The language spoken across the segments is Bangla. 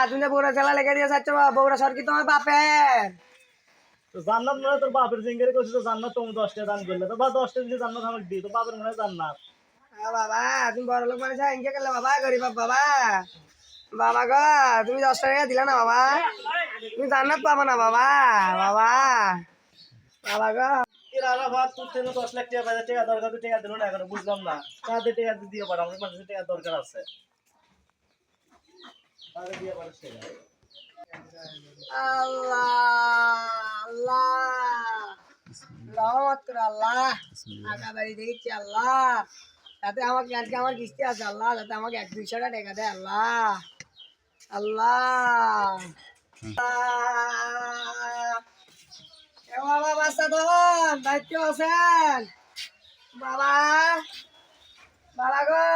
তুমি বগুড়া জেলা লেগে দিয়ে যাচ্ছ বগুড়া শহর কি তোমার বাপের? তো জান্নাত মনে হয় তোর বাপের জিঙ্গেরে করছিস তো জান্নাত তুমি 10টা দান করলে তো বা 10টা যদি জান্নাত আমাকে দিই তো বাপের মনে হয় জান্নাত। বাবা তুমি বড় লোক মানুষ ইনকে করলে বাবা গরিব বাবা। বাবা গো তুমি 10 টাকা দিলা না বাবা, তুমি জান্নাত পাবো না বাবা। বাবা বাবা গো এর আলাদা তোর থেকে 10 লাখ টাকা বাজার টাকা দরকার তো টাকা দিল না এখন বুঝলাম না কাদের টাকা দিয়ে পাঠাও আমার মানুষের টাকা দরকার আছে কাদের দিয়ে পাঠাস টাকা আল্লাহ আল্লাহ রহমত করে আল্লাহ টাকা বাড়ি দিচ্ছি আল্লাহ, যাতে আমাকে আজকে আমার কিস্তি আছে আল্লাহ, যাতে আমাকে 1-200 টাকা দেয় আল্লাহ। আল্লাহ এ বাবা বাচ্চা তখন দায়িত্ব আছেন বাবা। বাবা গো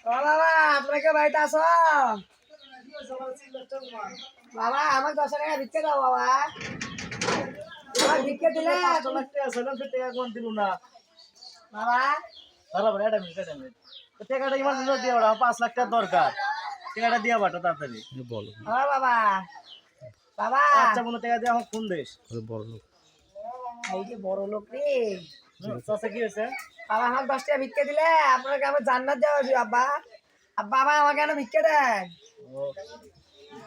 ও বাবা আপনাকে বাড়িতে আসো বাবা, আমার 10 টাকা ভিক্ষে দাও বাবা। আমার ভিক্ষে দিলে 5 লাখ টাকা ছিলাম সে টাকা কোন দিল না বাবা। বরাবর এটা মিনিট তো টাকাটা ইমার্জেন্সি দিয়ে পাঠাও 5 লাখ টাকা দরকার টাকাটা দিয়ে পাঠাও তাড়াতাড়ি বলো ও বাবা বাবা আচ্ছা মনে টাকা দিয়ে আমার ফোন দিস বড় লোক এই যে বড় লোক রে চাচা কি হয়েছে বাবা, আমার 10 টাকা ভিক্ষে দিলে আপনাকে আমার জান্নাত দেওয়া হবে আব্বা। বাবা আমাকে কেন ভিক্ষে দেন?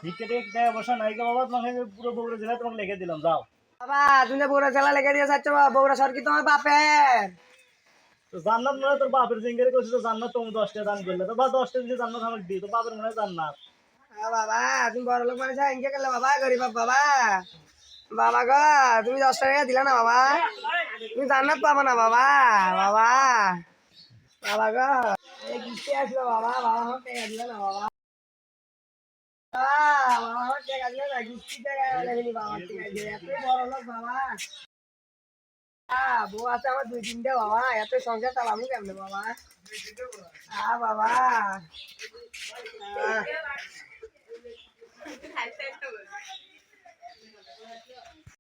ভিক্ষে টাকা বসা নাই গো বাবা তোমাকে পুরো বগুড়া জেলা তোমাকে লিখে দিলাম যাও। বাবা তুমি বগুড়া জেলা লেগে দিয়ে যাচ্ছ বগুড়া শহর কি তোমার বাপের? তো জান্নাত মনে হয় তোর বাপের জিঙ্গেরে করছিস তো জান্নাত তুমি 10টা দান করলে তো বা 10টা যদি জান্নাত আমাকে দিই তো বাপের মনে হয় জান্নাত। বাবা তুমি বড় লোক মানুষ ইনকে করলে বাবা গরিব বাবা। বাবা গো তুমি 10 টাকা দিলা না বাবা, তুমি জান্নাত পাবো না বাবা। বাবা বাবা গো এই কিস্তি আসলো বাবা, বাবা আমার টাকা দিল না বাবা। বাবা আমার টাকা দিল না, কিস্তি টাকা লাগেনি বাবা, টাকা দিয়ে এত বড় লোক বাবা। বউ আছে আমার 2-3টে বাবা, এত সংসার চালামু কেমনে বাবা? বাবা